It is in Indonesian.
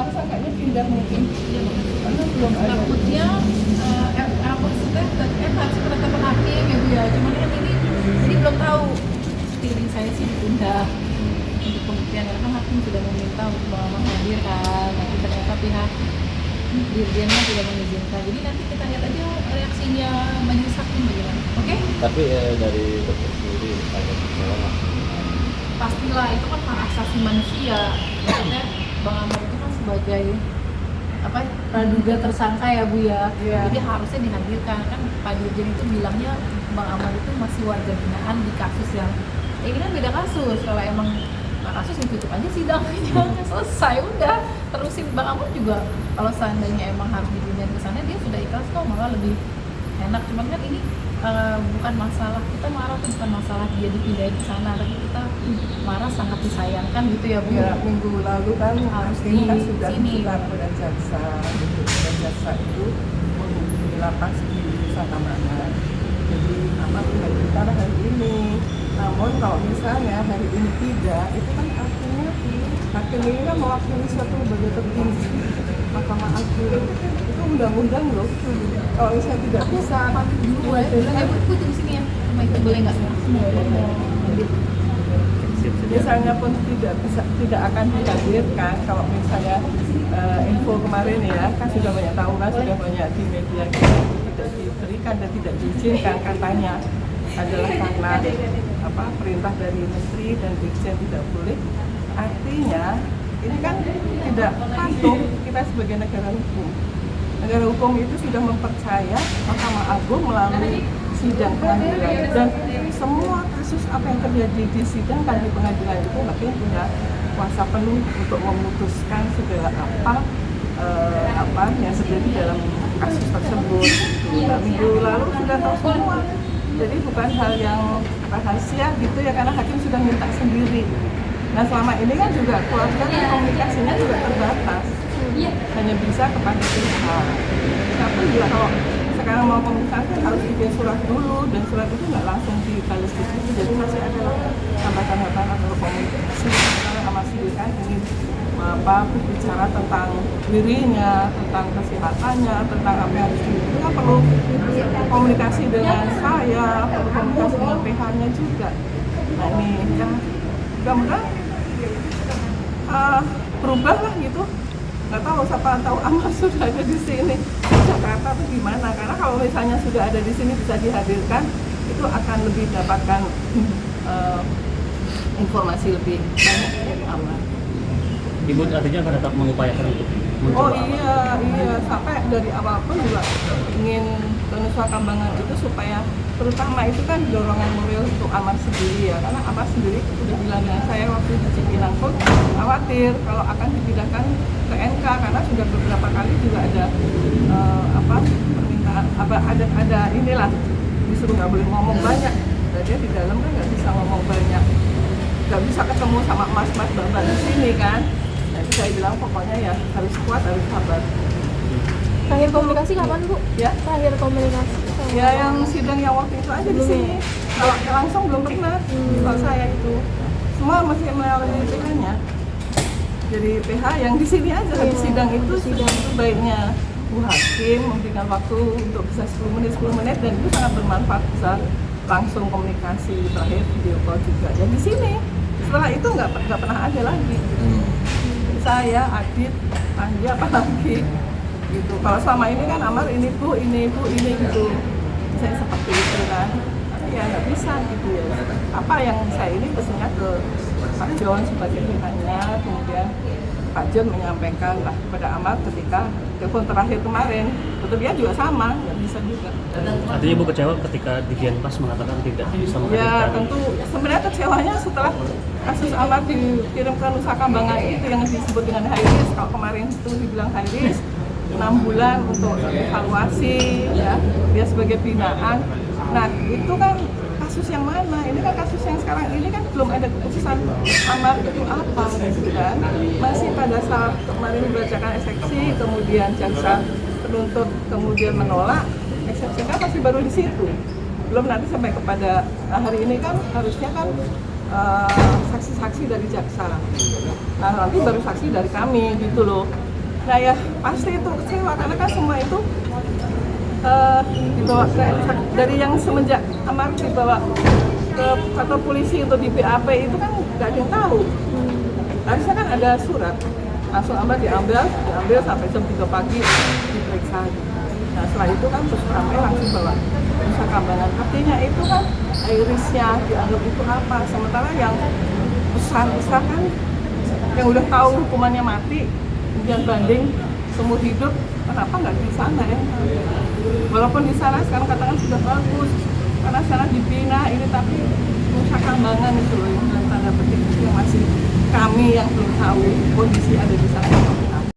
masa kayaknya pindah mungkin. Iya makanya Karena belum ada. takutnya maksudnya harus penetapan hakim ya Bu ya, cuman kan ini belum tahu. Feeling saya sih ditunda untuk pembuktian karena kan hakim sudah meminta untuk hadir kan, tapi ternyata pihak dirjennya tidak mengizinkan. Jadi nanti kita lihat aja reaksinya majelis hakim bagaimana. Oke? Tapi dari dokter sendiri ada kecewa nggak? Pastilah itu kan hak asasi manusia. Maksudnya Bang Amar itu kan sebagai praduga tersangka ya Bu ya. Iya. Jadi harusnya dihadirkan kan. Pak Dirjen itu bilangnya Bang Amar itu masih warga binaan di kasus yang ini kan beda kasus. Kalau emang kasus yang tutup aja sidangnya selesai udah terusin. Bang Amar juga kalau seandainya emang harus dipindahin ke sana dia sudah ikhlas kok, malah lebih enak. Cuman kan ini bukan masalah kita marah tuh, bukan masalah dia dipindahin ke sana, tapi kita marah sangat disayangkan gitu ya Bu. Ya, minggu lalu kan Harus hakim kan di sudah sini. minta kepada jaksa untuk jaksa itu menghubungi lapas di Nusa Kambangan. Jadi amat dihadirkan hari ini. Namun kalau misalnya hari ini tidak, itu kan artinya hakim ini kan mewakili suatu lembaga tertinggi, Mahkamah Agung. Itu undang-undang loh. Kalau misalnya tidak bisa, Dulu ya, Bu tunggu sini ya, sama itu boleh nggak? misalnya pun tidak akan dihadirkan. Kalau misalnya info kemarin ya kan sudah banyak tahu kan, sudah banyak di media kita tidak diberikan dan tidak diizinkan, katanya adalah karena perintah dari menteri dan dirjen tidak boleh. Artinya ini kan tidak patuh kita sebagai negara hukum. Negara hukum itu sudah mempercaya Mahkamah Agung melalui sidang pengadilan, dan semua kasus apa yang terjadi di sidang kan di pengadilan itu hakim punya kuasa penuh untuk memutuskan segala apa yang terjadi dalam kasus tersebut. Nah, minggu lalu sudah tahu semua, jadi bukan hal yang rahasia gitu ya, karena hakim sudah minta sendiri. Nah selama ini kan juga keluarga kan komunikasinya juga terbatas, hanya bisa kepada pihak. Tapi juga kalau sekarang mau komunikasi harus bikin surat dulu, dan surat itu nggak langsung dibalas di situ, jadi masih ada hambatan-hambatan atau komunikasi. Karena Amar sendiri kan ingin bicara tentang dirinya, tentang kesehatannya, tentang apa yang harus itu kan perlu komunikasi dengan saya, perlu komunikasi dengan pihaknya juga. Nah ini yang mudah-mudahan berubah lah gitu. Nggak tahu, siapa tahu Amar sudah ada di sini Jakarta atau gimana, karena kalau misalnya sudah ada di sini bisa dihadirkan, itu akan lebih dapatkan informasi lebih banyak dari Amar. Ibu artinya akan tetap mengupayakan untuk mencoba. Oh iya, sampai dari awal pun juga ingin ke Nusa Kambangan itu supaya, terutama itu kan dorongan moral untuk Amar sendiri ya, karena Amar sendiri sudah bilang dengan saya waktu di Cipinang pun khawatir kalau akan dipindahkan ke NK, karena sudah beberapa kali juga ada permintaan ada inilah disuruh nggak boleh ngomong banyak, dan dia di dalam kan nggak bisa ngomong banyak, nggak bisa ketemu sama mas-mas bapak di sini kan. Nah itu saya bilang pokoknya ya harus kuat, harus sabar. Terakhir komunikasi kapan Bu? Ya, Terakhir komunikasi ya yang sidang yang waktu itu aja di sini. Kalau langsung belum pernah. Kalau saya itu semua masih melalui PH-nya. Jadi PH yang di sini aja di sidang itu sebaiknya Bu Hakim memberikan waktu untuk bisa 10 menit dan itu sangat bermanfaat, bisa langsung komunikasi, terakhir video call juga. Dan di sini setelah itu nggak pernah ada lagi. Saya, Adit, Andi apalagi gitu. Kalau selama ini kan Amar ini bu gitu. Saya seperti itu kan. Tapi ya nggak bisa gitu ya. Apa yang saya ini pesannya ke Pak John sebagai pihaknya, kemudian Pak John menyampaikan lah kepada Amar ketika telepon terakhir kemarin. Betul dia juga sama, nggak bisa juga. Artinya Ibu kecewa ketika di Jenpas mengatakan tidak bisa Ya menghadirkan. tentu, sebenarnya kecewanya setelah kasus Amar dikirim ke Nusa Kambangan itu yang disebut dengan high risk. Kalau kemarin itu dibilang high risk 6 bulan untuk evaluasi ya, dia sebagai binaan. Nah itu kan kasus yang mana? Ini kan kasus yang sekarang ini kan belum ada keputusan Amar itu apa gitu kan. Masih pada saat kemarin membacakan eksepsi, kemudian jaksa penuntut kemudian menolak, eksepsi kan masih baru di situ. Belum nanti sampai kepada hari ini kan harusnya kan saksi-saksi dari jaksa. Nah nanti baru saksi dari kami gitu loh. Nah ya pasti itu kecewa karena kan semua itu dibawa ke dari yang semenjak amar dibawa ke kantor polisi untuk di BAP itu kan nggak ada yang tahu. Harusnya kan ada surat, langsung amar diambil sampai jam 3 pagi diperiksa. Nah setelah itu kan terus ramai langsung bawa Nusa Kambangan. Artinya itu kan irisnya dianggap itu apa? Sementara yang besar kan yang udah tahu hukumannya mati, kemudian banding seumur hidup, kenapa nggak di sana ya? Walaupun di sana sekarang katakan sudah bagus, karena sana dibina ini, tapi Nusa Kambangan itu loh yang tanda petik yang masih kami yang belum tahu kondisi ada di sana.